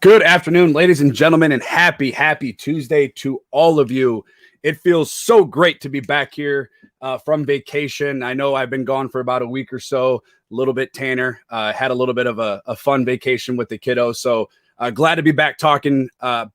Good afternoon, ladies and gentlemen, and happy Tuesday to all of you. It feels so great to be back here from vacation. I know I've been gone for about a week or so, a little bit tanner. Had a little bit of a fun vacation with the kiddos. So glad to be back talking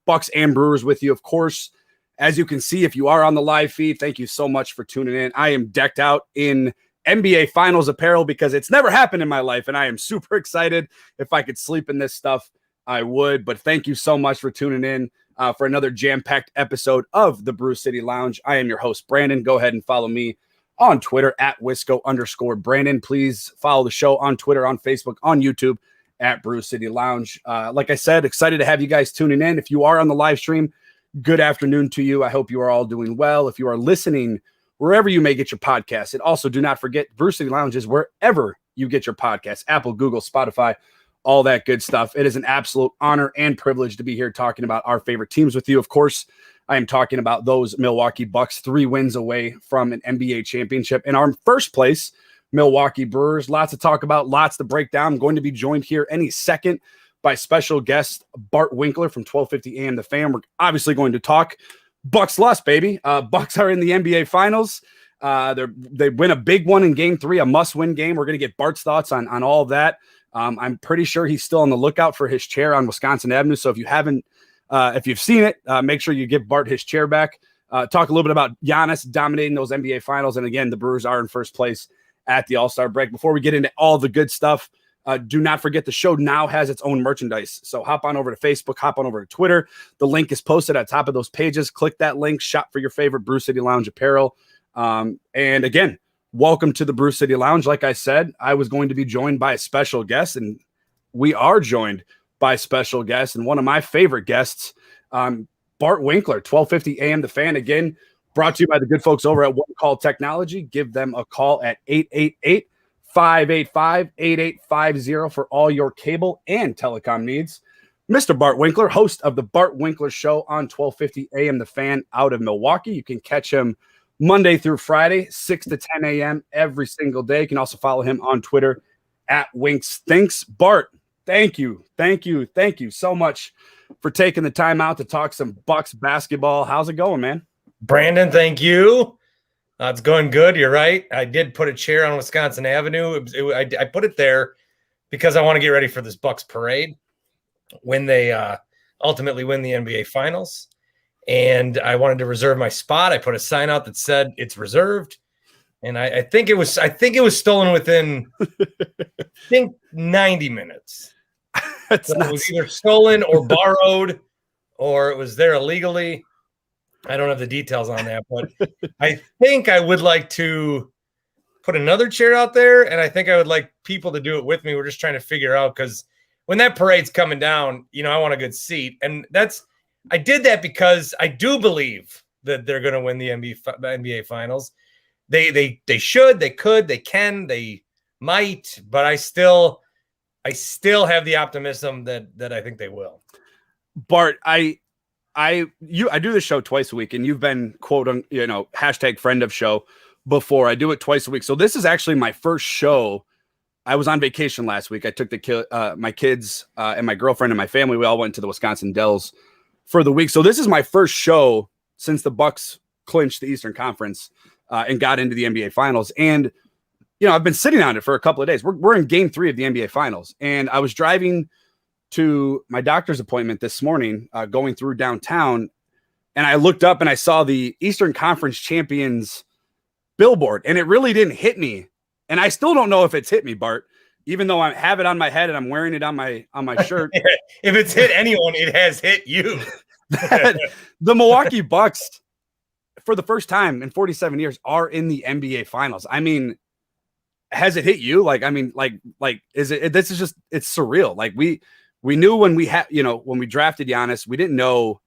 Bucks and Brewers with you. Of course, as you can see, if you are on the live feed, thank you so much for tuning in. I am decked out in NBA Finals apparel because it's never happened in my life, and I am super excited. If I could sleep in this stuff, I would, but thank you so much for tuning in for another jam-packed episode of the Brew City Lounge. I am your host, Brandon. Go ahead and follow me on Twitter at Wisco_Brandon. Please follow the show on Twitter, on Facebook, on YouTube at Brew City Lounge. Like I said, excited to have you guys tuning in. If you are on the live stream, good afternoon to you. I hope you are all doing well. If you are listening wherever you may get your podcasts, and also do not forget Brew City Lounge is wherever you get your podcasts, Apple, Google, Spotify, all that good stuff. It is an absolute honor and privilege to be here talking about our favorite teams with you. Of course, I am talking about those Milwaukee Bucks, 3 wins away from an NBA championship. In our first place, Milwaukee Brewers. Lots to talk about, lots to break down. I'm going to be joined here any second by special guest Bart Winkler from 1250 AM The Fan. We're obviously going to talk Bucks lost, baby. Bucks are in the NBA Finals. They win a big one in Game 3, a must-win game. We're going to get Bart's thoughts on all of that. I'm pretty sure he's still on the lookout for his chair on Wisconsin Avenue. So if you haven't, if you've seen it, make sure you give Bart his chair back. Talk a little bit about Giannis dominating those NBA Finals. And again, the Brewers are in first place at the All-Star break. Before we get into all the good stuff, do not forget the show now has its own merchandise. So hop on over to Facebook, hop on over to Twitter. The link is posted at the top of those pages. Click that link, shop for your favorite Brew City Lounge apparel. And again, welcome to the Brew City Lounge. Like I said, I was going to be joined by a special guest, and we are joined by a special guest and one of my favorite guests, Bart Winkler, 1250 AM The Fan. Again, brought to you by the good folks over at One Call Technology. Give them a call at 888-585-8850 for all your cable and telecom needs. Mr. Bart Winkler, host of the Bart Winkler Show on 1250 AM The Fan out of Milwaukee. You can catch him Monday through Friday, 6 to 10 a.m. every single day. You can also follow him on Twitter at WinksThinks. Bart, thank you so much for taking the time out to talk some Bucks basketball. How's it going, man? Brandon, thank you. It's going good. You're right. I did put a chair on Wisconsin Avenue. I put it there because I want to get ready for this Bucks parade when they ultimately win the NBA Finals. And I wanted to reserve my spot. I put a sign out that said it's reserved. And I think it was stolen within 90 minutes. That's so it was either stolen or borrowed, or it was there illegally. I don't have the details on that, but I think I would like to put another chair out there, and I think I would like people to do it with me. We're just trying to figure out, because when that parade's coming down, I want a good seat. And I did that because I do believe that they're going to win the NBA Finals. They should, they could, they can, they might, but I still have the optimism that I think they will. Bart, I do the show twice a week, and you've been quote hashtag friend of show before. I do it twice a week. So this is actually my first show. I was on vacation last week. I took my kids and my girlfriend and my family. We all went to the Wisconsin Dells for the week. So this is my first show since the Bucks clinched the Eastern Conference and got into the NBA Finals. And, I've been sitting on it for a couple of days. We're in Game 3 of the NBA Finals. And I was driving to my doctor's appointment this morning, going through downtown. And I looked up and I saw the Eastern Conference champions billboard. And it really didn't hit me. And I still don't know if it's hit me, Bart, even though I have it on my head and I'm wearing it on my shirt. If it's hit anyone, it has hit you. The Milwaukee Bucks, for the first time in 47 years, are in the NBA Finals. I mean, has it hit you? Is it? This is just, it's surreal. Like we knew when we when we drafted Giannis, we didn't know,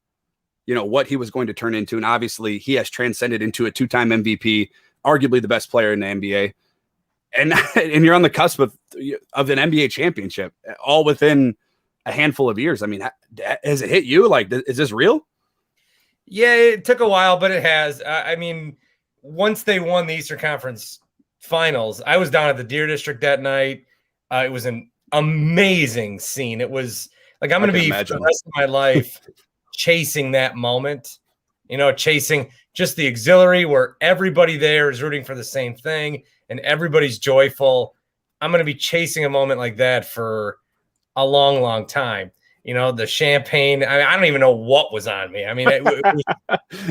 what he was going to turn into, and obviously he has transcended into a 2-time MVP, arguably the best player in the NBA. And you're on the cusp of an NBA championship, all within a handful of years. I mean, has it hit you? Like, is this real? Yeah, it took a while, but it has. I mean, once they won the Eastern Conference Finals, I was down at the Deer District that night. It was an amazing scene. It was Like I'm going to be for the rest of my life chasing that moment, chasing just the auxiliary where everybody there is rooting for the same thing and everybody's joyful. I'm going to be chasing a moment like that for a long, long time. The champagne, I don't even know what was on me. I mean, it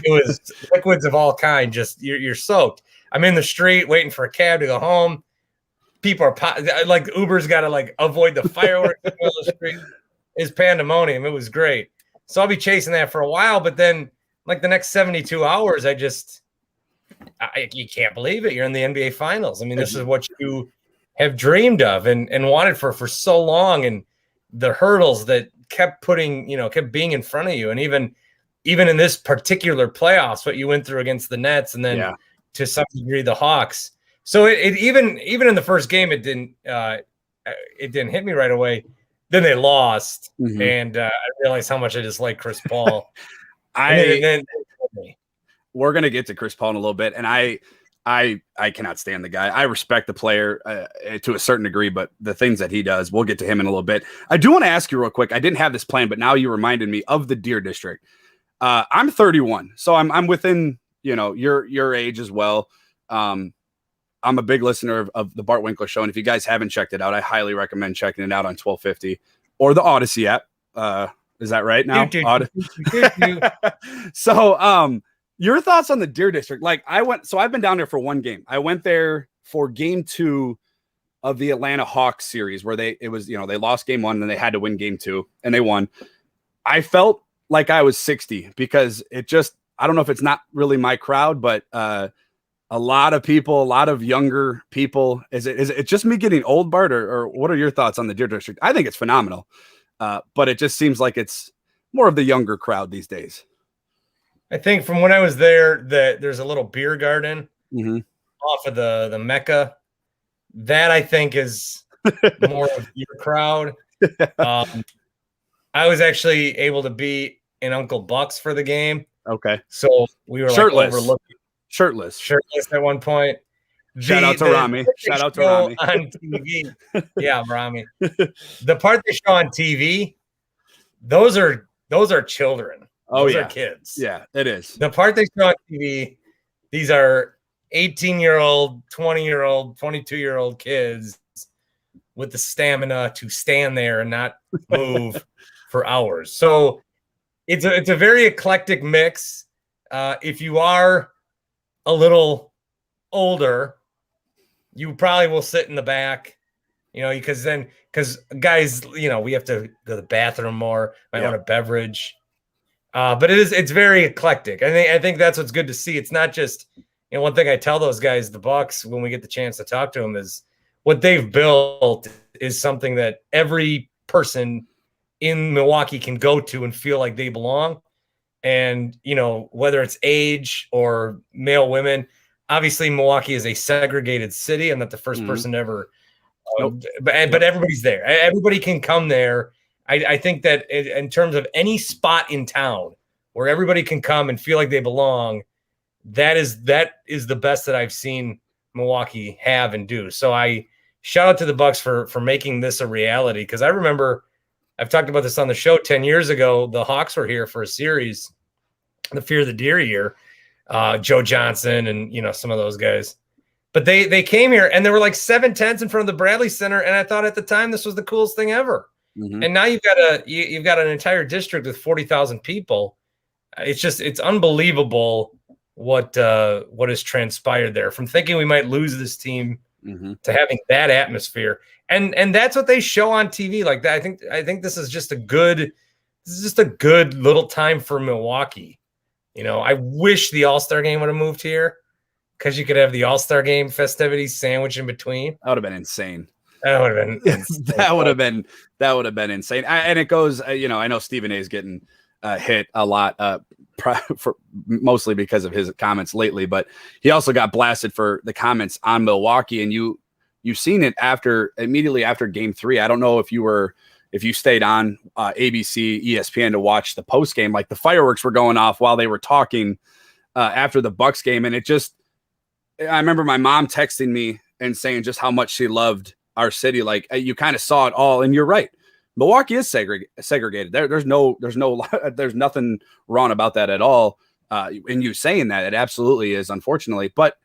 was liquids of all kinds. Just you're soaked. I'm in the street waiting for a cab to go home. People are like Uber's got to like avoid the fireworks in the middle of the street. It's pandemonium. It was great. So I'll be chasing that for a while, but then like the next 72 hours, you can't believe it. You're in the NBA Finals. I mean, this is what you have dreamed of and wanted for so long, and the hurdles that kept being in front of you, and even in this particular playoffs, what you went through against the Nets, and then to some degree the Hawks. So it even in the first game, it didn't hit me right away. Then they lost, and I realized how much I dislike Chris Paul. We're gonna get to Chris Paul in a little bit, and I cannot stand the guy. I respect the player to a certain degree, but the things that he does, we'll get to him in a little bit. I do want to ask you real quick. I didn't have this plan, but now you reminded me of the Deer District. I'm 31, so I'm within your age as well. I'm a big listener of the Bart Winkler Show, and if you guys haven't checked it out, I highly recommend checking it out on 1250 or the Odyssey app. Is that right now? So, your thoughts on the Deer District? Like I've been down there for one game. I went there for game 2 of the Atlanta Hawks series where they lost game 1 and they had to win game 2 and they won. I felt like I was 60 because I don't know if it's not really my crowd, but a lot of younger people. Is it just me getting old, Bart, or what are your thoughts on the Deer District? I think it's phenomenal. But it just seems like it's more of the younger crowd these days. I think from when I was there, that there's a little beer garden off of the Mecca. That I think is more of your crowd. I was actually able to be in Uncle Buck's for the game. Okay. So we were shirtless. Like overlooking. Shirtless at one point. Shout out to Rami. Shout out to Rami. On TV. Yeah, Rami. The part they show on TV, those are children. Those are kids. Yeah, it is. The part they show on TV, these are 18-year-old, 20-year-old, 22-year-old kids with the stamina to stand there and not move for hours. So it's a very eclectic mix. If you are a little older, you probably will sit in the back, because guys, we have to go to the bathroom more, might want a beverage. But it's very eclectic. I think that's what's good to see. It's not just, one thing I tell those guys, the Bucks, when we get the chance to talk to them, is what they've built is something that every person in Milwaukee can go to and feel like they belong. And, whether it's age or male, women, obviously Milwaukee is a segregated city. I'm not the first person ever, but everybody's there. Everybody can come there. I think that in terms of any spot in town where everybody can come and feel like they belong, that is the best that I've seen Milwaukee have and do. So I shout out to the Bucks for making this a reality. Because I remember I've talked about this on the show 10 years ago. The Hawks were here for a series, the Fear of the Deer year, Joe Johnson and some of those guys. But they came here and there were like 7 tents in front of the Bradley Center, and I thought at the time this was the coolest thing ever. And now you've got an entire district with 40,000 people. It's unbelievable what has transpired there, from thinking we might lose this team to having that atmosphere. And that's what they show on TV like that. I think this is just a good little time for Milwaukee. I wish the All-Star game would have moved here, because you could have the All-Star game festivities sandwiched in between. That would have been insane. That would have been that would have been insane. And it goes, I know Stephen A is getting hit a lot, mostly because of his comments lately, but he also got blasted for the comments on Milwaukee. And you've seen it immediately after game 3. I don't know if you stayed on ABC, ESPN to watch the post game, like the fireworks were going off while they were talking after the Bucks game. And I remember my mom texting me and saying just how much she loved our city. Like, you kind of saw it all. And you're right. Milwaukee is segregated. There's nothing wrong about that at all. And you saying that, it absolutely is, unfortunately. But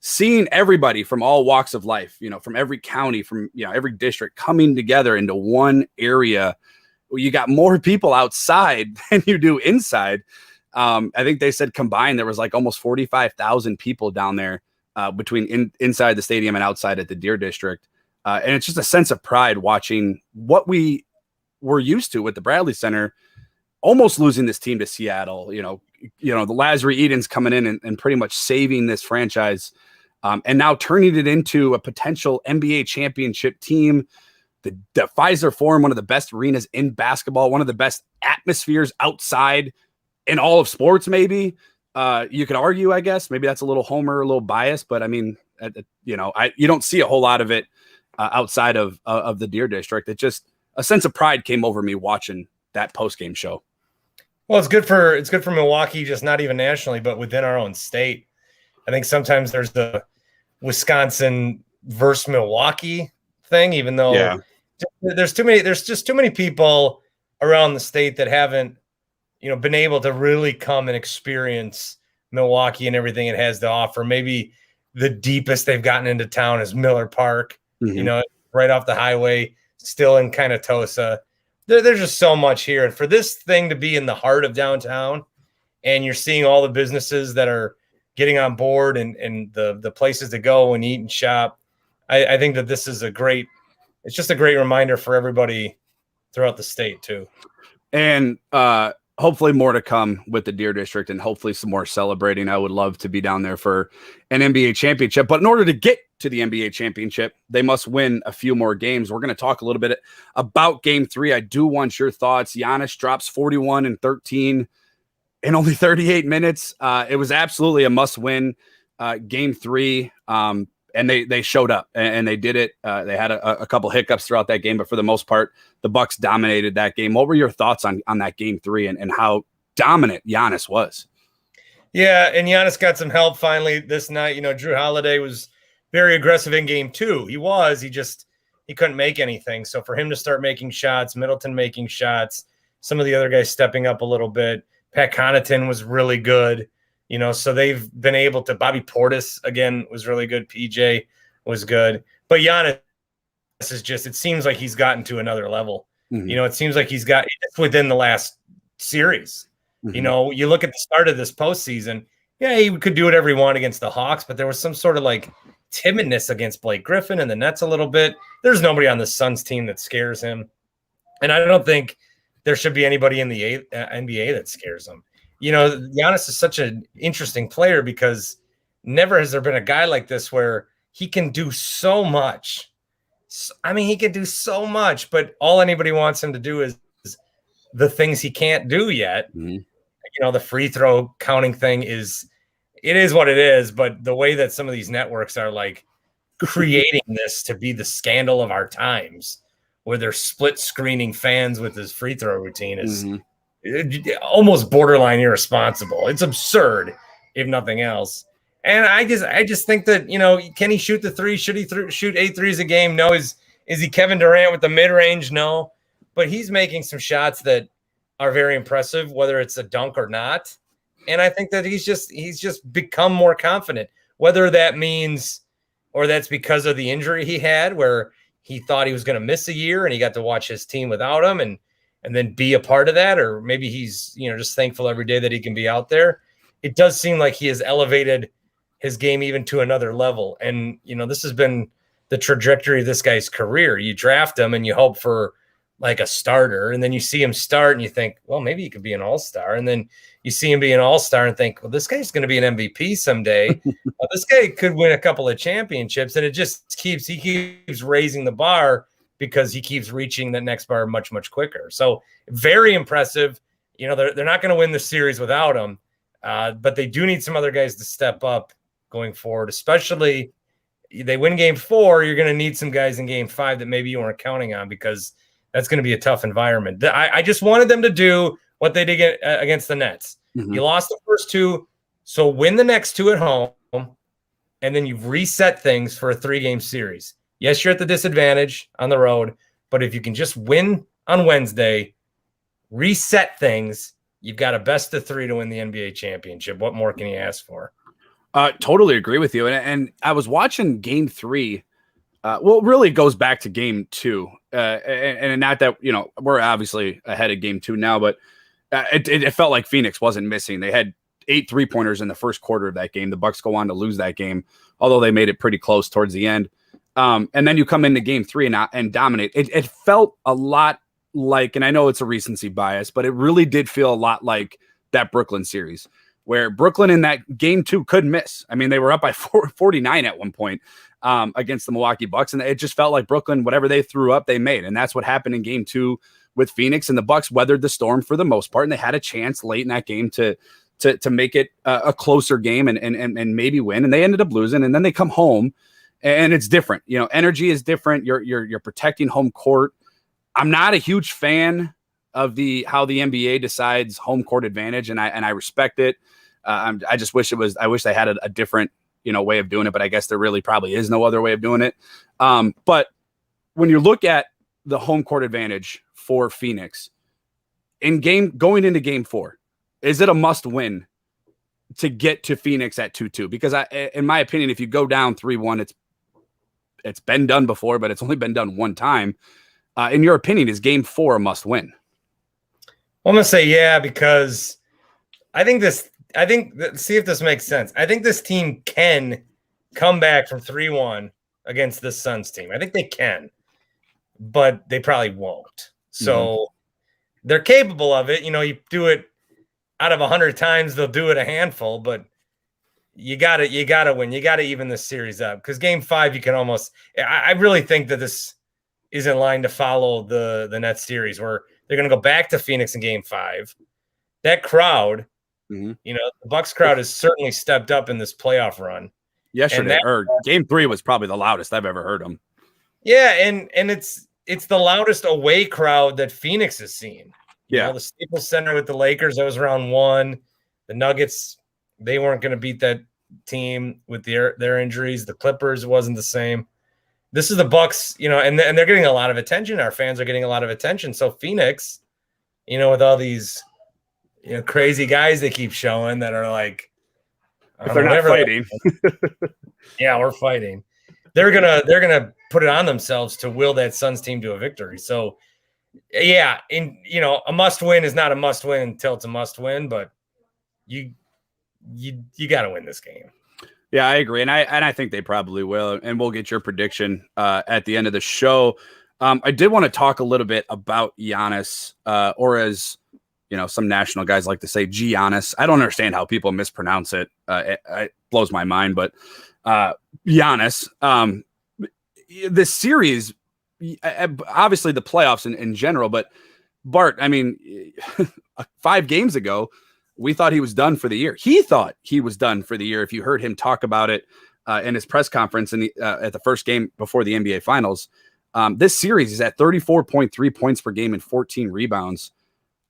seeing everybody from all walks of life, from every county, from every district coming together into one area, you got more people outside than you do inside. I think they said combined there was like almost 45,000 people down there between inside the stadium and outside at the Deer District. And it's just a sense of pride watching what we were used to with the Bradley Center, almost losing this team to Seattle. The Lazary Edens coming in and pretty much saving this franchise, and now turning it into a potential NBA championship team. The Pfizer Forum, one of the best arenas in basketball, one of the best atmospheres outside in all of sports. Maybe you could argue, I guess, maybe that's a little homer, a little biased, but I mean, you don't see a whole lot of it outside of the Deer District. It just, a sense of pride came over me watching that post-game show. Well, it's good for Milwaukee, just not even nationally, but within our own state. I think sometimes there's the Wisconsin versus Milwaukee thing, even though there's just too many people around the state that haven't, been able to really come and experience Milwaukee and everything it has to offer. Maybe the deepest they've gotten into town is Miller Park, right off the highway, still in kind of Tosa. There's just so much here. And for this thing to be in the heart of downtown, and you're seeing all the businesses that are getting on board and the places to go and eat and shop, I think that this is it's just a great reminder for everybody throughout the state too. And hopefully more to come with the Deer District, and hopefully some more celebrating. I would love to be down there for an NBA championship, but in order to get to the NBA championship, they must win a few more games. We're going to talk a little bit about game 3. I do want your thoughts. Giannis drops 41 and 13 in only 38 minutes. It was absolutely a must win game 3. And they showed up and they did it. They had a couple hiccups throughout that game, but for the most part, the Bucks dominated that game. What were your thoughts on that game 3 and how dominant Giannis was? Yeah, and Giannis got some help finally this night. Drew Holiday was very aggressive in game 2. He couldn't make anything. So for him to start making shots, Middleton making shots, some of the other guys stepping up a little bit. Pat Connaughton was really good. So they've been able to. Bobby Portis again was really good. PJ was good, but Giannis is just. It seems like he's gotten to another level. It seems like he's got it's within the last series. You look at the start of this postseason. Yeah, he could do whatever he wanted against the Hawks, but there was some sort of like timidness against Blake Griffin and the Nets a little bit. There's nobody on the Suns team that scares him, and I don't think there should be anybody in the NBA that scares him. Giannis is such an interesting player because never has there been a guy like this where he can do so much. He can do so much, but all anybody wants him to do is the things he can't do yet. The free throw counting thing is what it is, but the way that some of these networks are like creating this to be the scandal of our times, where they're split screening fans with his free throw routine is almost borderline irresponsible. It's absurd, if nothing else. And I just think that, can he shoot the 3? Should he shoot 8 threes a game? No. Is he Kevin Durant with the mid-range? No. But he's making some shots that are very impressive, whether it's a dunk or not. And I think that he's just become more confident, whether that means, or that's because of the injury he had where he thought he was going to miss a year and he got to watch his team without him and then be a part of that, or maybe he's, just thankful every day that he can be out there. It does seem like he has elevated his game even to another level. And, this has been the trajectory of this guy's career. You draft him and you hope for like a starter, and then you see him start and you think, well, maybe he could be an all-star. And then you see him be an all-star and think, well, this guy's going to be an MVP someday. This guy could win a couple of championships. And it just he keeps raising the bar because he keeps reaching the next bar much, much quicker. So very impressive. They're not going to win the series without him, but they do need some other guys to step up going forward, especially they win game 4. You're going to need some guys in game 5 that maybe you weren't counting on, because that's going to be a tough environment. I just wanted them to do what they did against the Nets. You lost the first 2, so win the next 2 at home, and then you've reset things for a 3-game series. Yes, you're at the disadvantage on the road, but if you can just win on Wednesday, reset things. You've got a best of 3 to win the NBA championship. What more can you ask for? Totally agree with you. And I was watching game 3. Well, it really goes back to game 2. And not that, we're obviously ahead of game 2 now, but it felt like Phoenix wasn't missing. They had 8 3-pointers in the first quarter of that game. The Bucks go on to lose that game, although they made it pretty close towards the end. And then you come into game 3 and dominate. It felt a lot like, and I know it's a recency bias, but it really did feel a lot like that Brooklyn series, where Brooklyn in that game 2 couldn't miss. I mean, they were up by 49 at one point against the Milwaukee Bucks, and it just felt like Brooklyn, whatever they threw up, they made. And that's what happened in game 2 with Phoenix, and the Bucks weathered the storm for the most part, and they had a chance late in that game to make it a closer game and maybe win, and they ended up losing. And then they come home, and it's different. Energy is different. You're protecting home court. I'm not a huge fan of how the NBA decides home court advantage, and I respect it. I just wish I wish they had a different way of doing it, but I guess there really probably is no other way of doing it. But when you look at the home court advantage for Phoenix going into game 4, is it a must win to get to Phoenix at 2-2? Because in my opinion, if you go down 3-1, it's been done before, but it's only been done one time. In your opinion, is game 4 a must win? Well, I'm going to say, yeah, because see if this makes sense. I think this team can come back from 3-1 against this Suns team. I think they can, but they probably won't. So they're capable of it. You do it out of 100 times, they'll do it a handful, but you got to win. You got to even this series up, because game 5, you can almost, I really think that this is in line to follow the Nets series, where they're going to go back to Phoenix in game 5. That crowd, the Bucks crowd has certainly stepped up in this playoff run. Yesterday, or game 3 was probably the loudest I've ever heard them. Yeah. And it's the loudest away crowd that Phoenix has seen. The Staples Center with the Lakers, that was round 1. The Nuggets, they weren't going to beat that team with their injuries. The Clippers wasn't the same. This is the Bucks, and they're getting a lot of attention. Our fans are getting a lot of attention. So Phoenix, with all these, crazy guys they keep showing that are like, if they're not fighting. Yeah, we're fighting. They're gonna put it on themselves to will that Suns team to a victory. So, yeah, a must win is not a must win until it's a must win, but you got to win this game. Yeah, I agree, and I think they probably will, and we'll get your prediction at the end of the show. I did want to talk a little bit about Giannis, or as some national guys like to say, Giannis. I don't understand how people mispronounce it. It blows my mind, but Giannis. This series, obviously the playoffs in general, but Bart, I mean, 5 games ago, we thought he was done for the year. He thought he was done for the year. If you heard him talk about it in his press conference at the first game before the NBA Finals, this series is at 34.3 points per game and 14 rebounds.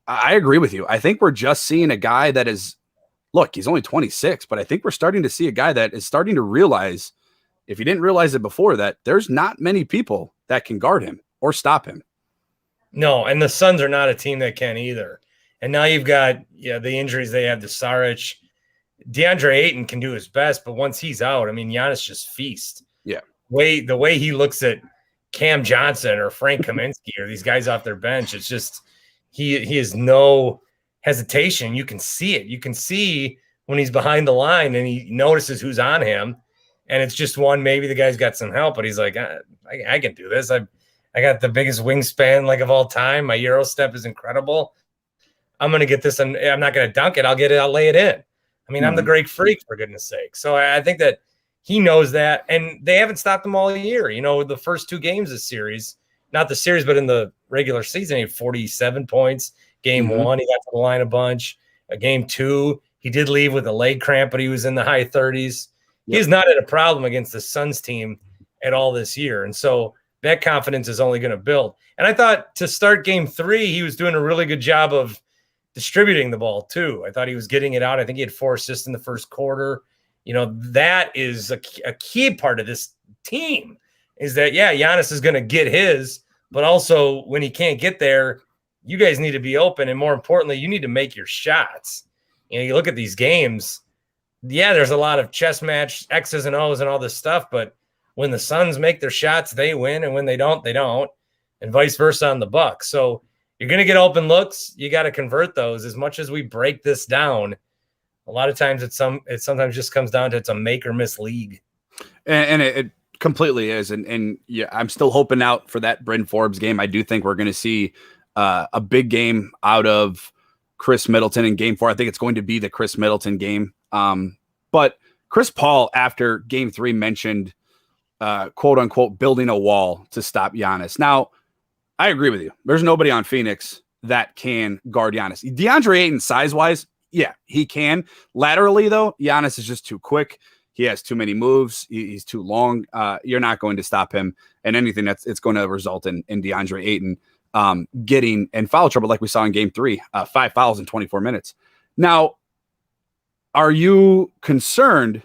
I agree with you. I think we're just seeing a guy that is, look, he's only 26, but I think we're starting to see a guy that is starting to realize, if he didn't realize it before, that there's not many people that can guard him or stop him. No, and the Suns are not a team that can either. And now you've got the injuries they have to Saric. DeAndre Ayton can do his best, but once he's out, I mean, Giannis just feasts. Yeah. The way he looks at Cam Johnson or Frank Kaminsky or these guys off their bench, it's just he has no hesitation. You can see it. You can see when he's behind the line and he notices who's on him, and it's just one. Maybe the guy's got some help, but he's like, I can do this. I got the biggest wingspan of all time. My Euro step is incredible. I'm going to get this, and I'm not going to dunk it. I'll get it. I'll lay it in. I mean, I'm the Greek Freak, for goodness sake. So I think that he knows that, and they haven't stopped him all year. The first 2 games of the series, not the series, but in the regular season, he had 47 points. Game 1, he got to the line a bunch. Game 2, he did leave with a leg cramp, but he was in the high 30s. Yep. He's not had a problem against the Suns team at all this year, and so that confidence is only going to build. And I thought to start game 3, he was doing a really good job of distributing the ball too. I thought he was getting it out. I think he had 4 assists in the first quarter. That is a key part of this team, is that, Giannis is going to get his but also when he can't get there, you guys need to be open. And more importantly, you need to make your shots. You look at these games, yeah, there's a lot of chess match, X's and O's and all this stuff, but when the Suns make their shots, they win. And when they don't, and vice versa on the Bucks. So you're going to get open looks. You got to convert those. As much as we break this down, a lot of times it sometimes just comes down to it's a make or miss league. And it completely is. And yeah, I'm still hoping out for that Bryn Forbes game. I do think we're going to see a big game out of Chris Middleton in game 4. I think it's going to be the Chris Middleton game. But Chris Paul, after game 3, mentioned, quote unquote, building a wall to stop Giannis. Now, I agree with you. There's nobody on Phoenix that can guard Giannis. DeAndre Ayton, size-wise, yeah, he can. Laterally, though, Giannis is just too quick. He has too many moves. He's too long. You're not going to stop him. And anything it's going to result in DeAndre Ayton getting in foul trouble like we saw in game 3, 5 fouls in 24 minutes. Now, are you concerned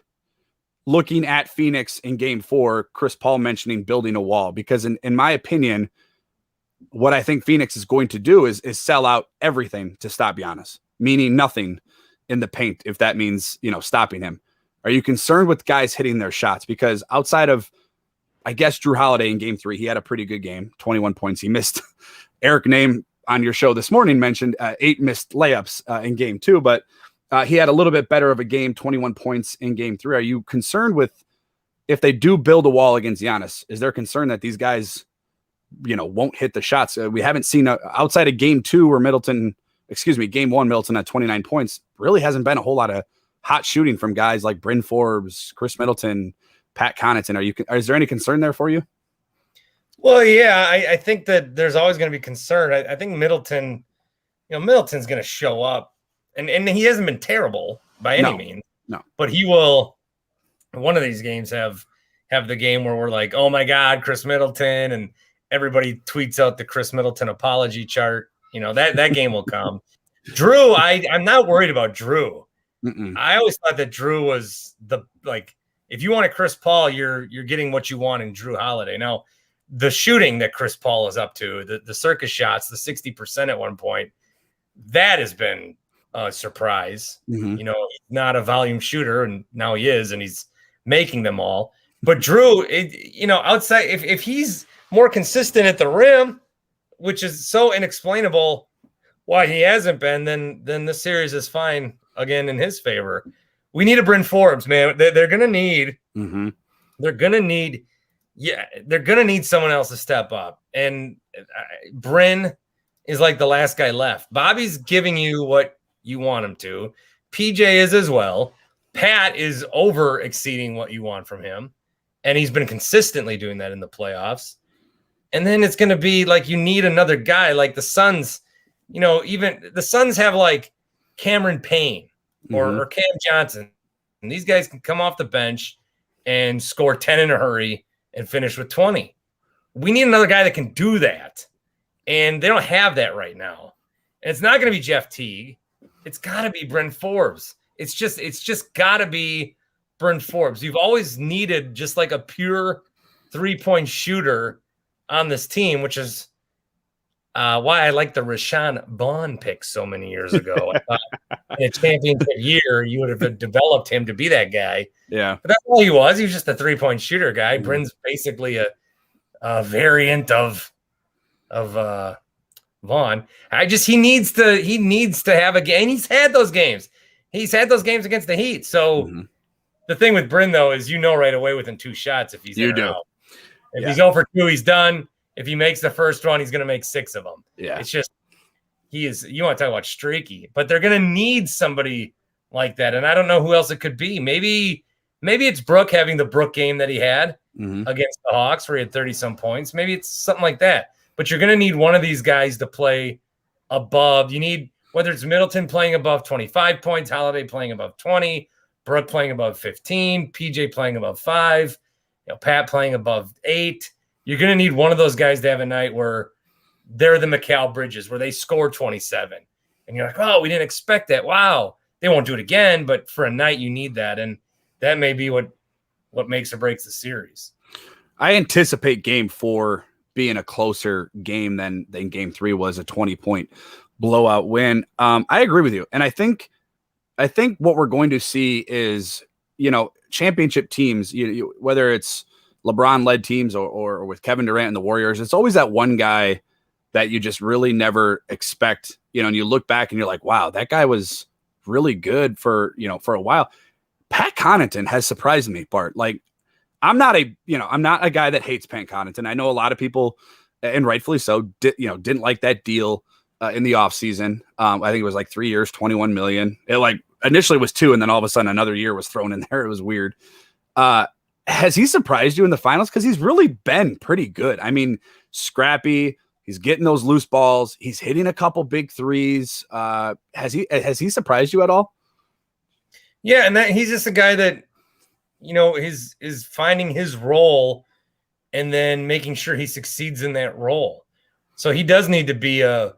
looking at Phoenix in game 4, Chris Paul mentioning building a wall? Because in my opinion, what I think Phoenix is going to do is sell out everything to stop Giannis, meaning nothing in the paint, if that means, stopping him. Are you concerned with guys hitting their shots? Because outside of, I guess, Drew Holiday in game 3, he had a pretty good game, 21 points. He missed. Eric Name on your show this morning mentioned 8 missed layups in game 2, but he had a little bit better of a game, 21 points in game 3. Are you concerned with, if they do build a wall against Giannis, is there concern that these guys, won't hit the shots? We haven't seen outside of game 2 where game 1, Middleton at 29 points, really hasn't been a whole lot of hot shooting from guys like Bryn Forbes, Chris Middleton, Pat Connaughton. Is there any concern there for you? Well, yeah, I think that there's always going to be concern. I think Middleton's going to show up, and he hasn't been terrible by any means. No, but he will. One of these games have the game where we're like, oh my God, Chris Middleton, and everybody tweets out the Chris Middleton apology chart. That game will come. Drew, I'm not worried about Drew. Mm-mm. I always thought that Drew was if you want a Chris Paul, you're getting what you want in Drew Holiday. Now, the shooting that Chris Paul is up to, the circus shots, the 60% at one point, that has been a surprise. Mm-hmm. He's not a volume shooter, and now he is, and he's making them all. But Drew, outside, if he's more consistent at the rim, which is so inexplainable why he hasn't been, then the series is fine again in his favor. We need a Bryn Forbes, man. They're gonna need. Mm-hmm. They're gonna need. Yeah, they're gonna need someone else to step up. And Bryn is like the last guy left. Bobby's giving you what you want him to. PJ is as well. Pat is over exceeding what you want from him, and he's been consistently doing that in the playoffs. And then it's gonna be like you need another guy, like the Suns. Even the Suns have like Cameron Payne or Cam Johnson. And these guys can come off the bench and score 10 in a hurry and finish with 20. We need another guy that can do that. And they don't have that right now. And it's not going to be Jeff Teague. It's got to be Bryn Forbes. It's just got to be Bryn Forbes. You've always needed just like a pure 3-point shooter on this team, which is why I like the Rashawn Vaughn pick so many years ago. I thought in a championship year, you would have developed him to be that guy. Yeah. But that's all he was. He was just a 3-point shooter guy. Mm-hmm. Bryn's basically a variant of Vaughn. He needs to have a game. He's had those games. He's had those games against the Heat. So the thing with Bryn, though, is right away within 2 shots if he's in or out. If he's 0 for 2, he's done. If he makes the first one, he's going to make 6 of them. Yeah. It's just, you want to talk about streaky, but they're going to need somebody like that. And I don't know who else it could be. Maybe it's Brook having the Brook game that he had against the Hawks where he had 30-some points. Maybe it's something like that. But you're going to need one of these guys to play above. You need, whether it's Middleton playing above 25 points, Holiday playing above 20, Brook playing above 15, PJ playing above 5, Pat playing above 8. You're going to need one of those guys to have a night where they're the Mikal Bridges, where they score 27. And you're like, oh, we didn't expect that. Wow. They won't do it again, but for a night, you need that. And that may be what makes or breaks the series. I anticipate game 4 being a closer game than game 3 was, a 20-point blowout win. I agree with you. And I think what we're going to see is, championship teams, whether it's LeBron led teams or with Kevin Durant and the Warriors, it's always that one guy that you just really never expect, and you look back and you're like, wow, that guy was really good for a while. Pat Connaughton has surprised me, Bart. Like, I'm not a guy that hates Pat Connaughton. I know a lot of people, and rightfully so, didn't like that deal in the offseason. I think it was like 3 years, 21 million. It like initially was 2, and then all of a sudden another year was thrown in there. It was weird. Has he surprised you in the finals? Because he's really been pretty good. I mean, scrappy. He's getting those loose balls. He's hitting a couple big threes. Has he surprised you at all? Yeah, and that he's just a guy that, is finding his role and then making sure he succeeds in that role. So he does need to be a,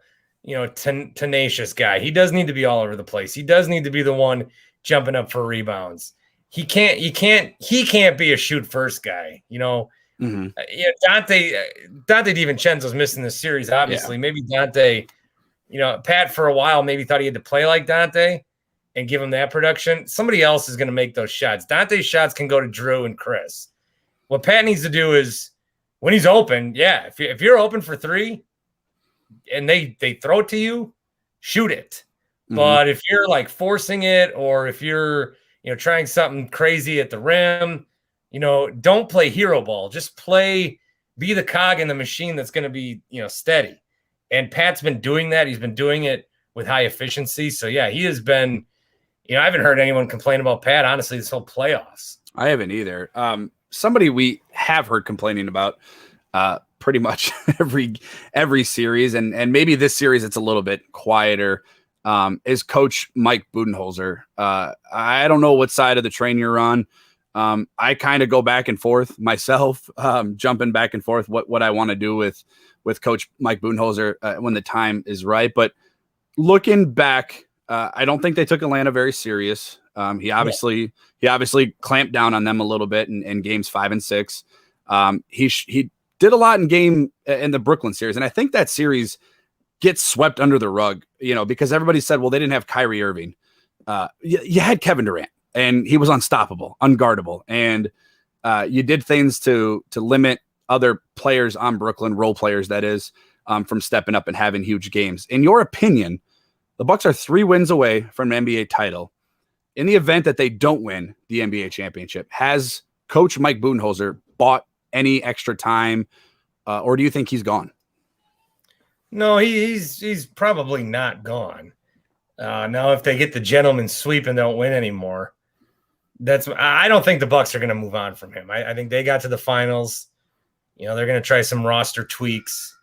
tenacious guy. He does need to be all over the place. He does need to be the one jumping up for rebounds. He can't be a shoot first guy. Mm-hmm. Dante DiVincenzo's missing this series, obviously. Yeah. Maybe Dante, Pat for a while maybe thought he had to play like Dante and give him that production. Somebody else is going to make those shots. Dante's shots can go to Drew and Chris. What Pat needs to do is when he's open, if you're open for 3 and they throw it to you, shoot it. Mm-hmm. But if you're like forcing it, or if you're, trying something crazy at the rim, don't play hero ball. Just be the cog in the machine that's going to be, steady. And Pat's been doing that. He's been doing it with high efficiency. So, yeah, he has been, I haven't heard anyone complain about Pat, honestly, this whole playoffs. I haven't either. Somebody we have heard complaining about pretty much every series, and maybe this series it's a little bit quieter, is Coach Mike Budenholzer. I don't know what side of the train you're on. I kind of go back and forth myself, jumping back and forth what I want to do with Coach Mike Budenholzer when the time is right. But looking back, I don't think they took Atlanta very serious. He obviously clamped down on them a little bit in games 5 and 6. He did a lot in the Brooklyn series, and I think that series gets swept under the rug, because everybody said, well, they didn't have Kyrie Irving. You had Kevin Durant, and he was unstoppable, unguardable, and you did things to limit other players on Brooklyn, role players that is, from stepping up and having huge games. In your opinion, the Bucks are 3 wins away from an NBA title. In the event that they don't win the NBA championship, has Coach Mike Budenholzer bought any extra time, or do you think he's gone? No, he's probably not gone. Now, if they get the gentleman's sweep and don't win anymore, I don't think the Bucks are going to move on from him. I think they got to the finals. They're going to try some roster tweaks,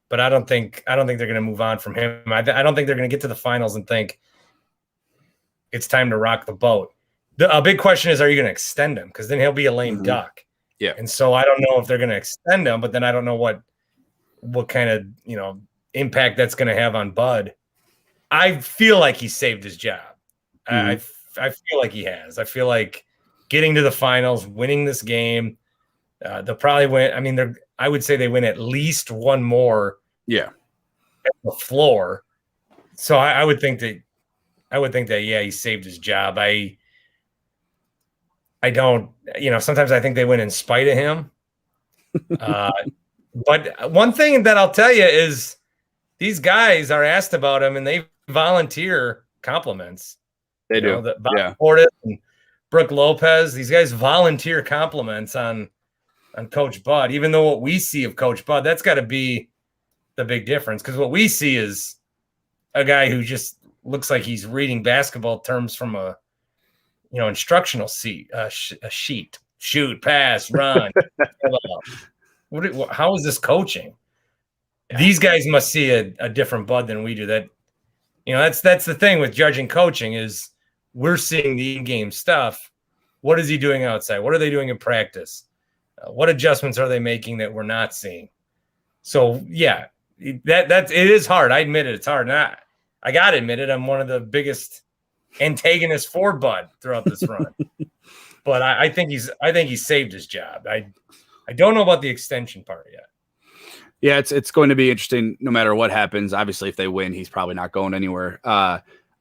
but I don't think they're going to move on from him. I don't think they're going to get to the finals and think it's time to rock the boat. A big question is, are you going to extend him? Because then he'll be a lame duck. Yeah. And so I don't know if they're going to extend him, but then I don't know what kind of, impact that's going to have on Bud. I feel like he saved his job. I feel like he has. I feel like getting to the finals, winning this game, they'll probably win. I mean, I would say they win at least one more. Yeah. At the floor. So I would think that, he saved his job. I don't, sometimes I think they win in spite of him. But one thing that I'll tell you is these guys are asked about him and they volunteer compliments. They do. Bobby Portis and Brooke Lopez, these guys volunteer compliments on Coach Bud, even though what we see of Coach Bud, that's got to be the big difference. Because what we see is a guy who just looks like he's reading basketball terms from a instructional sheet. Shoot, pass, run. How is this coaching? These guys must see a different Bud than we do. That's the thing with judging coaching is we're seeing the in-game stuff. What is he doing outside? What are they doing in practice? What adjustments are they making that we're not seeing? So yeah, it is hard. I admit it. It's hard. And I got to admit it. I'm one of the biggest antagonists for Bud throughout this run. But I think he's saved his job. I don't know about the extension part yet. Yeah, it's going to be interesting no matter what happens. Obviously, if they win, he's probably not going anywhere.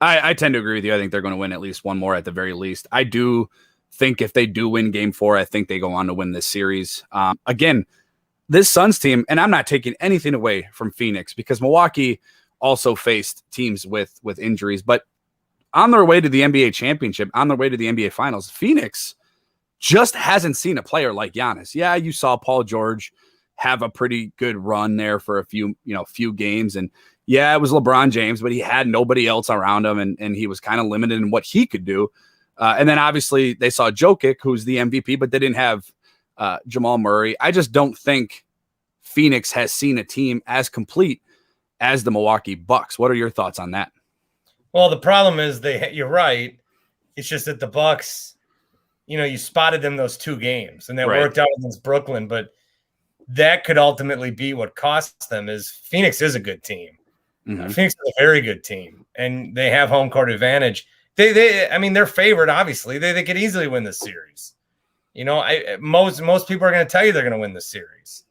I tend to agree with you. I think they're going to win at least one more at the very least. I do think if they do win game 4, I think they go on to win this series. Again, this Suns team, and I'm not taking anything away from Phoenix because Milwaukee also faced teams with injuries, but on their way to the NBA championship, on their way to the NBA finals, Phoenix just hasn't seen a player like Giannis. Yeah, you saw Paul George have a pretty good run there for a few games. And yeah, it was LeBron James, but he had nobody else around him, and he was kind of limited in what he could do. And then obviously they saw Jokic, who's the MVP, but they didn't have Jamal Murray. I just don't think Phoenix has seen a team as complete as the Milwaukee Bucks. What are your thoughts on that? Well, the problem is you're right. It's just that the Bucks, you spotted them those 2 games, and that worked out against Brooklyn, but that could ultimately be what costs them. Is Phoenix is a good team. Mm-hmm. Phoenix is a very good team, and they have home court advantage. They're favored, obviously. They could easily win this series. Most people are going to tell you they're going to win this series.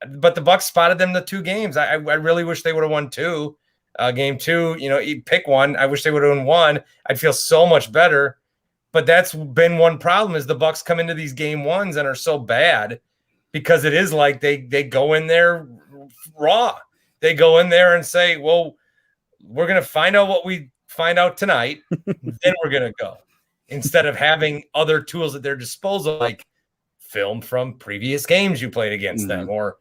But the Bucks spotted them the 2 games. I really wish they would have won 2. Game 2, you pick one. I wish they would have won 1. I'd feel so much better. But that's been one problem is the Bucks come into these game 1s and are so bad because it is like they go in there raw. They go in there and say, well, we're going to find out what we find out tonight. Then we're going to go. Instead of having other tools at their disposal, like film from previous games you played against them or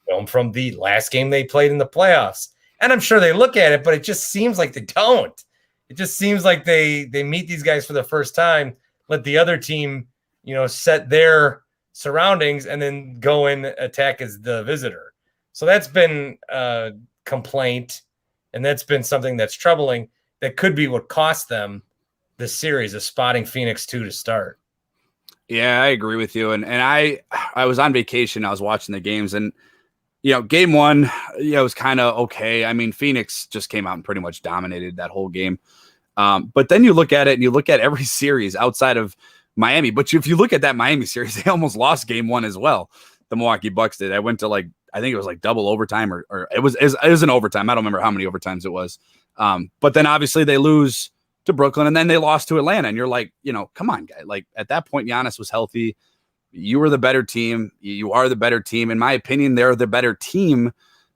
film from the last game they played in the playoffs. And I'm sure they look at it, but it just seems like they don't. It just seems like they meet these guys for the first time, let the other team, set their surroundings and then go and attack as the visitor. So that's been a complaint, and that's been something that's troubling. That could be what cost them this series of spotting Phoenix 2 to start. Yeah, I agree with you. And I was on vacation. I was watching the games, and game 1, was kind of okay. I mean, Phoenix just came out and pretty much dominated that whole game. But then you look at it and you look at every series outside of Miami. But if you look at that Miami series, they almost lost game 1 as well. The Milwaukee Bucks did. I went to I think it was double overtime or it was an overtime. I don't remember how many overtimes it was. But then obviously they lose to Brooklyn and then they lost to Atlanta. And you're like, come on, guy. Like at that point, Giannis was healthy. You were the better team. You are the better team. In my opinion, they're the better team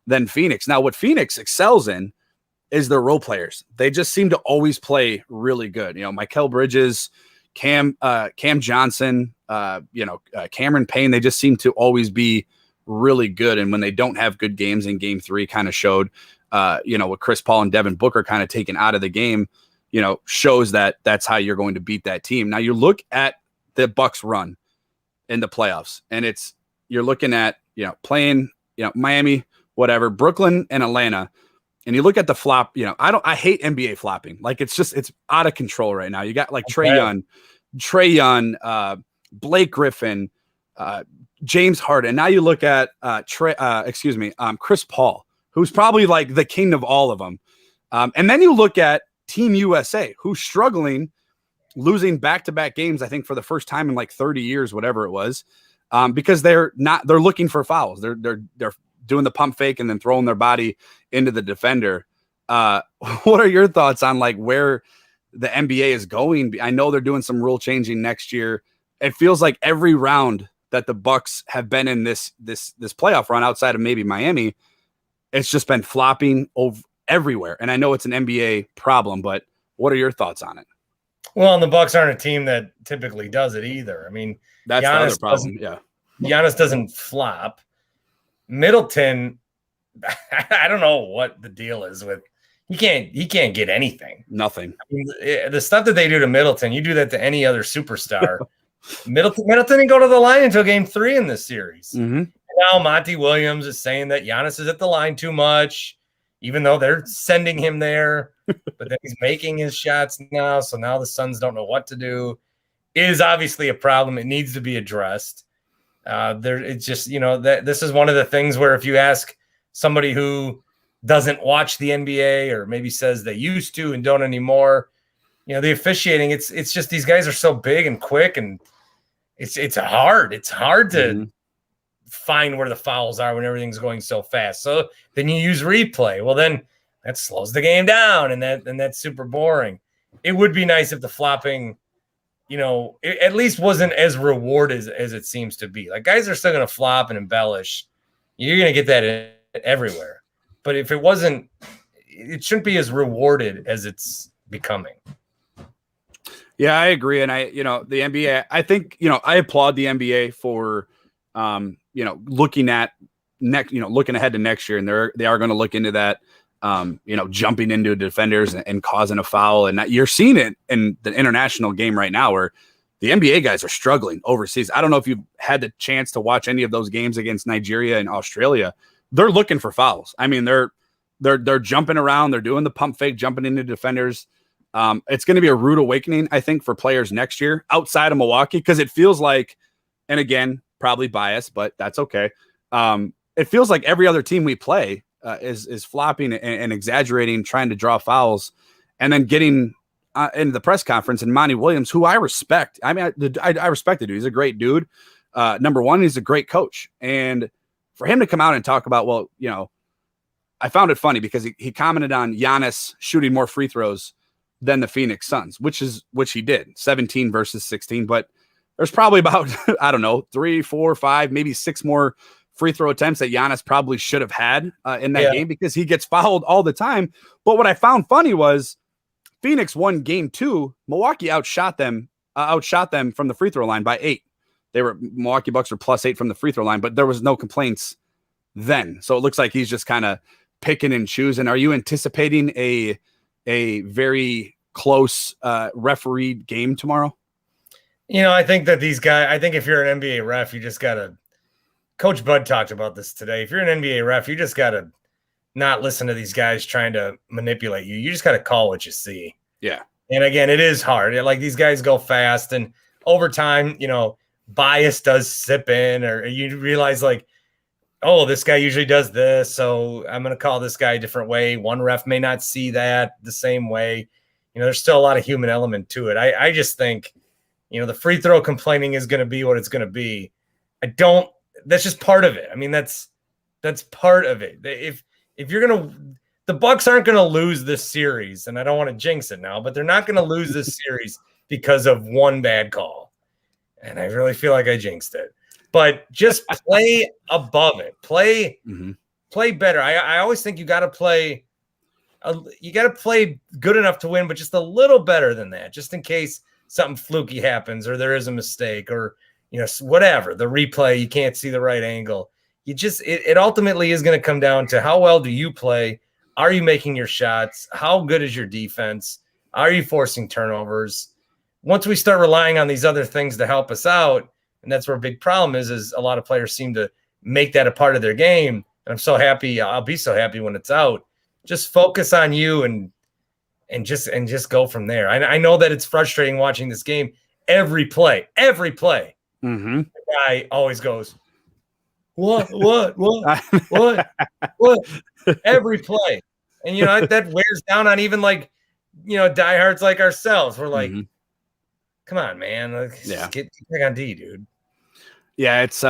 than Phoenix. Now, what Phoenix excels in is their role players. They just seem to always play really good. Mikal Bridges, Cam Johnson, Cameron Payne, they just seem to always be really good. And when they don't have good games in game 3 kind of showed, with Chris Paul and Devin Booker kind of taken out of the game, shows that that's how you're going to beat that team. Now you look at the Bucks run in the playoffs, and you're looking at, playing, Miami, whatever, Brooklyn and Atlanta. And you look at the flop, I hate NBA flopping. Like it's out of control right now. You got Trae Young, Blake Griffin, James Harden. Now you look at Chris Paul, who's probably like the king of all of them. And then you look at Team USA, who's struggling, losing back-to-back games, I think for the first time in 30 years, whatever it was, because they're looking for fouls. They're doing the pump fake and then throwing their body into the defender. What are your thoughts on where the NBA is going? I know they're doing some rule changing next year. It feels like every round that the Bucks have been in this playoff run outside of maybe Miami, it's just been flopping over everywhere. And I know it's an NBA problem, but what are your thoughts on it? Well, and the Bucks aren't a team that typically does it either. I mean, that's the other problem. Yeah. Giannis doesn't flop. Middleton, I don't know what the deal is with. He can't get anything. Nothing. I mean, the stuff that they do to Middleton, you do that to any other superstar. Middleton didn't go to the line until game 3 in this series. Mm-hmm. Now Monty Williams is saying that Giannis is at the line too much, even though they're sending him there. But then he's making his shots now, so now the Suns don't know what to do. It is obviously a problem. It needs to be addressed. It's just, this is one of the things where if you ask somebody who doesn't watch the NBA or maybe says they used to and don't anymore, the officiating, it's just these guys are so big and quick, and it's hard. It's hard to find where the fouls are when everything's going so fast. So then you use replay. Well, then that slows the game down, and that's super boring. It would be nice if the flopping, at least wasn't as rewarded as it seems to be. Like, guys are still going to flop and embellish. You're going to get that everywhere. But if it wasn't, it shouldn't be as rewarded as it's becoming. Yeah, I agree. And the NBA, I think, I applaud the NBA for, looking ahead to next year. And they are going to look into that, jumping into defenders and causing a foul. And you're seeing it in the international game right now where the NBA guys are struggling overseas. I don't know if you've had the chance to watch any of those games against Nigeria and Australia. They're looking for fouls. I mean, they're jumping around. They're doing the pump fake, jumping into defenders. It's going to be a rude awakening, I think, for players next year outside of Milwaukee, because it feels like, and again, probably biased, but that's okay. It feels like every other team we play is flopping and exaggerating, trying to draw fouls, and then getting into the press conference. And Monty Williams, who I respect, I mean, I respect the dude. He's a great dude. Number one, he's a great coach. And for him to come out and talk about, I found it funny because he commented on Giannis shooting more free throws than the Phoenix Suns, which he did, 17 versus 16. But there's probably about, I don't know, 3, 4, 5, maybe 6 more free throw attempts that Giannis probably should have had in that game, because he gets fouled all the time. But what I found funny was Phoenix won game 2. Milwaukee outshot them from the free throw line by 8. Milwaukee Bucks were +8 from the free throw line, but there was no complaints then. So it looks like he's just kind of picking and choosing. Are you anticipating a very close refereed game tomorrow? I think that if you're an NBA ref, you just got to, Coach Bud talked about this today. If you're an NBA ref, you just got to not listen to these guys trying to manipulate you. You just got to call what you see. Yeah. And again, it is hard. Like, these guys go fast, and over time, bias does sip in, or you realize, like, oh, this guy usually does this, so I'm going to call this guy a different way. One ref may not see that the same way. There's still a lot of human element to it. I just think, the free throw complaining is going to be what it's going to be. That's just part of it. I mean, that's part of it. If you're going to, the Bucks aren't going to lose this series, and I don't want to jinx it now, but they're not going to lose this series because of one bad call. And I really feel like I jinxed it. But just play above it. Play better. I always think you got to play good enough to win, but just a little better than that, just in case something fluky happens, or there is a mistake, or whatever. The replay, you can't see the right angle. It ultimately is going to come down to how well do you play? Are you making your shots? How good is your defense? Are you forcing turnovers? Once we start relying on these other things to help us out, and that's where a big problem is a lot of players seem to make that a part of their game. And I'm so happy. I'll be so happy when it's out. Just focus on you and just go from there. I know that it's frustrating watching this game. Every play. The guy always goes, what? Every play. And, that wears down on even, like, diehards like ourselves. We're like, come on, man. Get back on D, dude. Yeah, it's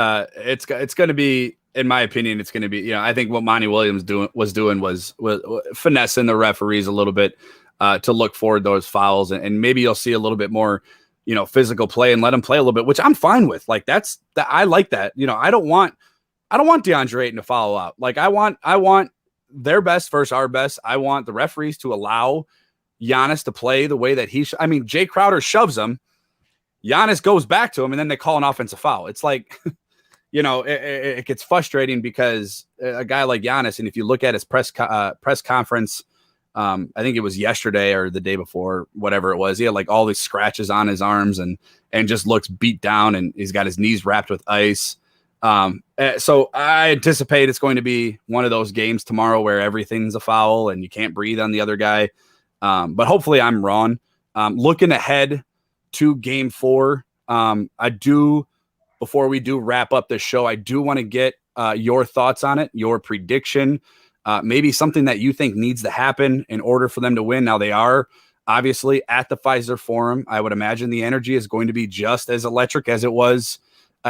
going to be, in my opinion, it's going to be, I think what Monty Williams was finessing the referees a little bit to look forward those fouls, and maybe you'll see a little bit more, physical play, and let them play a little bit, which I'm fine with. Like, I like that. I don't want DeAndre Ayton to foul out. Like, I want their best versus our best. I want the referees to allow Giannis to play the way that Jay Crowder shoves him. Giannis goes back to him, and then they call an offensive foul. It's like, it gets frustrating because a guy like Giannis, and if you look at his press conference, I think it was yesterday or the day before, whatever it was, he had like all these scratches on his arms and just looks beat down, and he's got his knees wrapped with ice. So I anticipate it's going to be one of those games tomorrow where everything's a foul and you can't breathe on the other guy. But hopefully I'm wrong. Looking ahead to game 4, before we do wrap up this show, I do want to get your thoughts on it, your prediction, maybe something that you think needs to happen in order for them to win. Now, they are obviously at the Pfizer Forum. I would imagine the energy is going to be just as electric as it was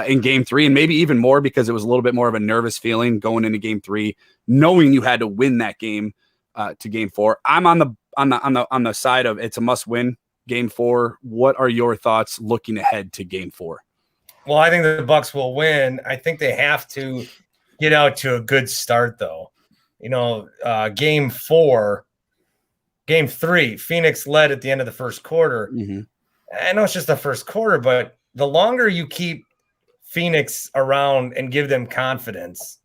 in game 3, and maybe even more because it was a little bit more of a nervous feeling going into game 3, knowing you had to win that game to game 4. I'm on the side of it's a must win game 4. What are your thoughts looking ahead to game 4? Well, I think the Bucks will win. I think they have to get out to a good start, though. Game 3, Phoenix led at the end of the first quarter. Mm-hmm. I know it's just the first quarter, but the longer you keep Phoenix around and give them confidence,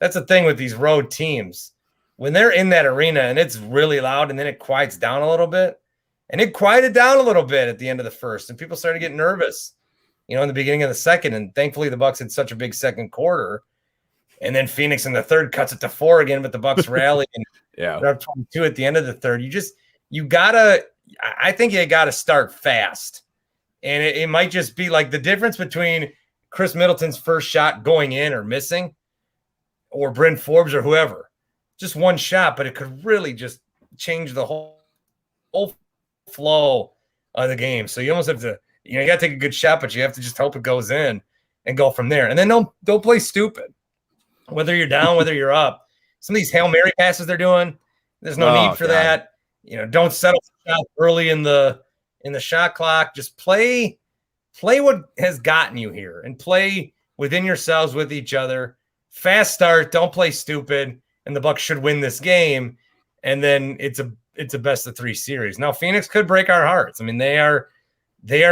that's the thing with these road teams. When they're in that arena and it's really loud and then it quiets down a little bit, and it quieted down a little bit at the end of the first, and people started getting nervous, in the beginning of the second. And thankfully the Bucks had such a big second quarter. And then Phoenix in the third cuts it to 4 again, but the Bucks rally and they're up 22 at the end of the third. I think you gotta start fast. And it might just be like the difference between Chris Middleton's first shot going in or missing, or Bryn Forbes or whoever. Just one shot, but it could really just change the whole flow of the game. So you almost have to, you got to take a good shot, but you have to just hope it goes in and go from there. And then don't play stupid. Whether you're down, whether you're up. Some of these Hail Mary passes they're doing, there's no need for that. Don't settle for shots early in the shot clock. Just play what has gotten you here and play within yourselves with each other. Fast start, don't play stupid, and the Bucks should win this game. And then it's a best of 3 series. Now Phoenix could break our hearts. I mean, they are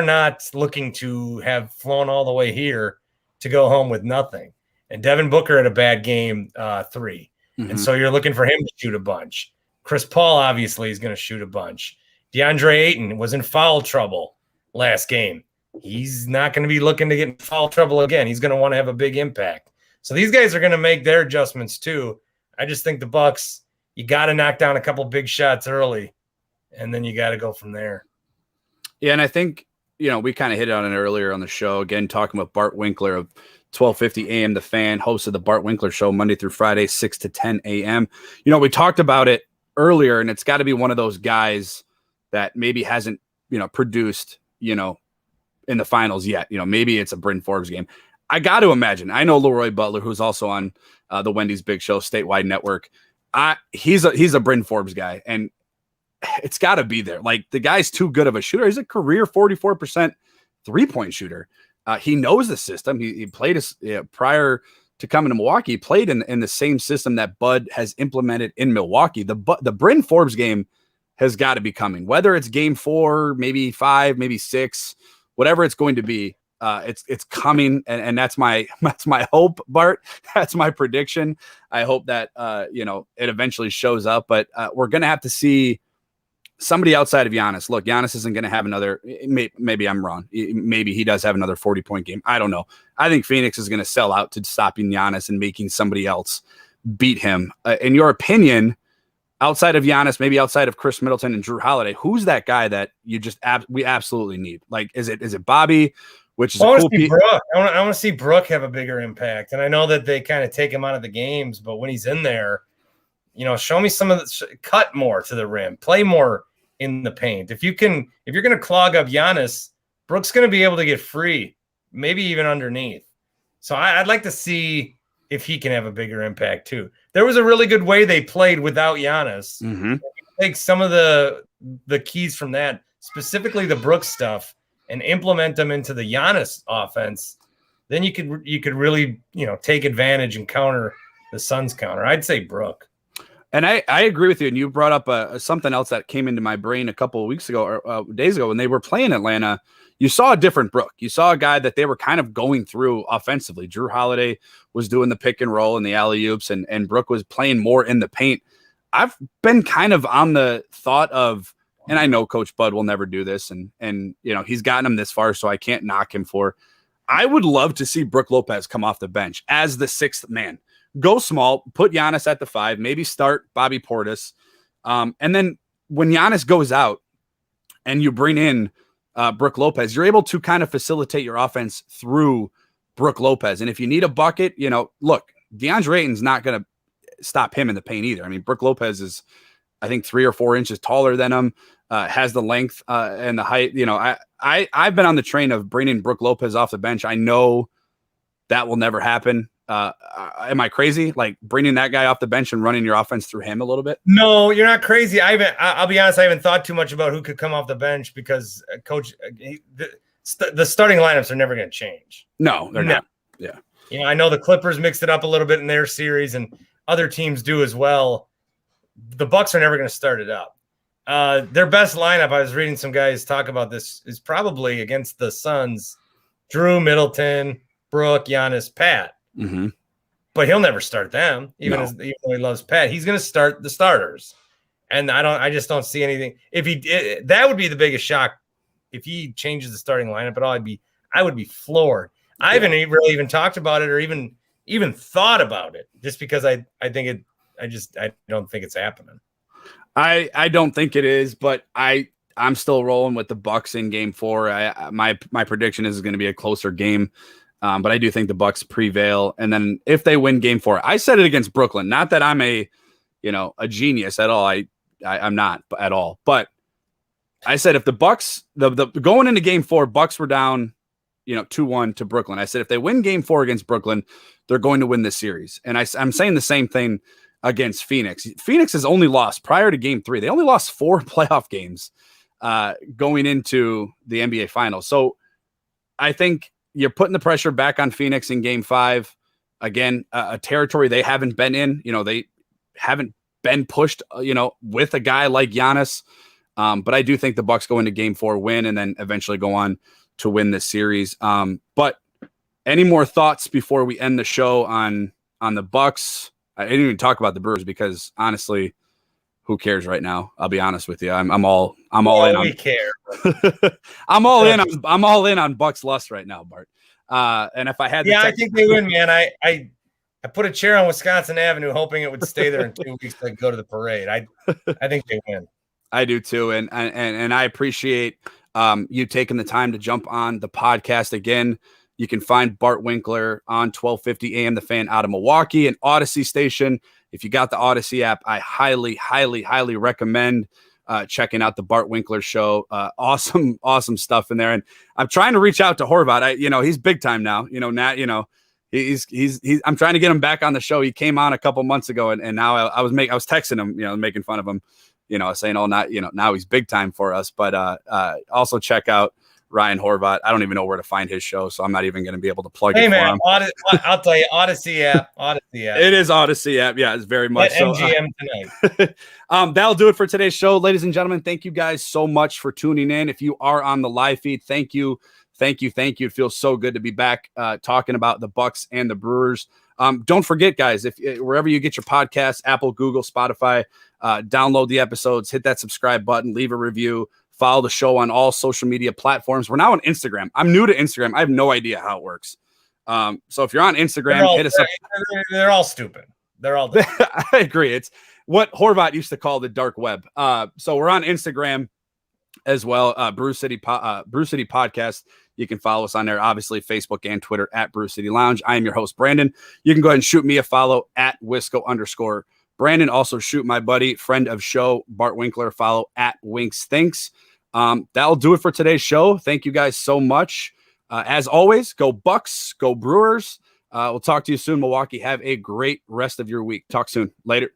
not looking to have flown all the way here to go home with nothing. And Devin Booker had a bad game 3. Mm-hmm. And so you're looking for him to shoot a bunch. Chris Paul obviously is going to shoot a bunch. DeAndre Ayton was in foul trouble last game. He's not going to be looking to get in foul trouble again. He's going to want to have a big impact. So these guys are going to make their adjustments too. I just think the Bucks, you got to knock down a couple big shots early, and then you got to go from there. Yeah, and I think, we kind of hit on it earlier on the show, again, talking about Bart Winkler of 1250 AM, The Fan, host of the Bart Winkler Show, Monday through Friday, 6 to 10 a.m. We talked about it earlier, and it's got to be one of those guys that maybe hasn't, produced, in the finals yet. Maybe it's a Bryn Forbes game. I got to imagine. I know Leroy Butler, who's also on the Wendy's Big Show statewide network. He's a Bryn Forbes guy, and it's got to be there. Like, the guy's too good of a shooter. He's a career 44% 3-point shooter. He knows the system. He played prior to coming to Milwaukee. He played in the same system that Bud has implemented in Milwaukee. The Bryn Forbes game has got to be coming. Whether it's game 4, maybe 5, maybe 6, whatever it's going to be, it's coming, and that's my hope, Bart. That's my prediction. I hope that it eventually shows up. But we're gonna have to see somebody outside of Giannis. Look, Giannis isn't going to have another. Maybe I'm wrong. Maybe he does have another 40-point game. I don't know. I think Phoenix is going to sell out to stopping Giannis and making somebody else beat him. In your opinion, outside of Giannis, maybe outside of Chris Middleton and Drew Holiday, who's that guy that you just we absolutely need? Like, is it Bobby? Which is I want to see Brooke. I want to see Brooke have a bigger impact. And I know that they kind of take him out of the games, but when he's in there, show me some of the cut more to the rim, play more in the paint. If you're going to clog up Giannis, Brooke's going to be able to get free, maybe even underneath. So I'd like to see if he can have a bigger impact too. There was a really good way they played without Giannis. Mm-hmm. Take some of the keys from that, specifically the Brooke stuff, and implement them into the Giannis offense. Then you could really take advantage and counter the Suns counter. I'd say Brooke. And I agree with you. And you brought up something else that came into my brain a couple of weeks ago or days ago when they were playing Atlanta. You saw a different Brooke. You saw a guy that they were kind of going through offensively. Drew Holiday was doing the pick and roll and the alley-oops, and Brooke was playing more in the paint. I've been kind of on the thought of, and I know Coach Bud will never do this, and he's gotten him this far, so I can't knock him for. I would love to see Brook Lopez come off the bench as the 6th man. Go small, put Giannis at the 5, maybe start Bobby Portis. And then when Giannis goes out and you bring in Brook Lopez, you're able to kind of facilitate your offense through Brook Lopez. And if you need a bucket, look, DeAndre Ayton's not going to stop him in the paint either. I mean, Brook Lopez is, I think, 3 or 4 inches taller than him, has the length and the height. I've been on the train of bringing Brook Lopez off the bench. I know that will never happen. Am I crazy? Like bringing that guy off the bench and running your offense through him a little bit? No, you're not crazy. I'll be honest. I haven't thought too much about who could come off the bench because coach, the starting lineups are never going to change. No, they're not. Yeah. I know the Clippers mixed it up a little bit in their series and other teams do as well. The Bucks are never going to start it up. Their best lineup, I was reading some guys talk about this, is probably against the Suns, Drew, Middleton, Brooke, Giannis, Pat. Mm-hmm. But he'll never start them, even though he loves Pat. He's going to start the starters, and I just don't see anything. That would be the biggest shock if he changes the starting lineup at all. I would be floored. Yeah. I haven't really even talked about it or even thought about it, just because I don't think it's happening. I don't think it is, but I'm still rolling with the Bucks in Game 4. My prediction is going to be a closer game. But I do think the Bucks prevail. And then if they win Game 4, I said it against Brooklyn. Not that I'm a genius at all. I'm not at all. But I said if the Bucks, the going into Game 4, Bucks were down, 2-1 to Brooklyn. I said if they win Game 4 against Brooklyn, they're going to win this series. And I'm saying the same thing against Phoenix. Phoenix has only lost prior to Game 3. They only lost 4 playoff games going into the NBA Finals. So I think you're putting the pressure back on Phoenix in Game 5. Again, a territory they haven't been in. They haven't been pushed, with a guy like Giannis. But I do think the Bucks go into Game 4, win, and then eventually go on to win this series. But any more thoughts before we end the show on the Bucks? I didn't even talk about the Brewers because honestly, who cares right now? I'll be honest with you. I'm all in on. We care. I'm all in. I'm all in on Bucks lust right now, Bart. And if I had, I think they win, man. I put a chair on Wisconsin Avenue, hoping it would stay there in 2 weeks to go to the parade. I think they win. I do too, and I appreciate you taking the time to jump on the podcast again. You can find Bart Winkler on 1250 AM The Fan out of Milwaukee, and Odyssey station. If you got the Odyssey app, I highly, highly, highly recommend checking out the Bart Winkler show. Awesome stuff in there. And I'm trying to reach out to Horvat. He's big time now. Nat. He's. I'm trying to get him back on the show. He came on a couple months ago, and now I was texting him, making fun of him, saying, "Oh, not now he's big time for us." But also check out Ryan Horvat. I don't even know where to find his show, so I'm not even going to be able to plug it for him. I'll tell you, Odyssey app. It is Odyssey app. Yeah, it's very much so. MGM tonight. That'll do it for today's show, ladies and gentlemen. Thank you guys so much for tuning in. If you are on the live feed, thank you. It feels so good to be back talking about the Bucks and the Brewers. Don't forget, guys, if wherever you get your podcasts, Apple, Google, Spotify, download the episodes, hit that subscribe button, leave a review. Follow the show on all social media platforms. We're now on Instagram. I'm new to Instagram. I have no idea how it works. So if you're on Instagram, hit us up. They're all stupid. They're all I agree. It's what Horvat used to call the dark web. So we're on Instagram as well. Brew City Podcast. You can follow us on there. Obviously, Facebook and Twitter at Brew City Lounge. I am your host, Brandon. You can go ahead and shoot me a follow at Wisco_Brandon. Also shoot my buddy, friend of show, Bart Winkler, follow at Winks Thinks. That'll do it for today's show. Thank you guys so much. As always, go Bucks, go Brewers. We'll talk to you soon, Milwaukee. Have a great rest of your week. Talk soon. Later.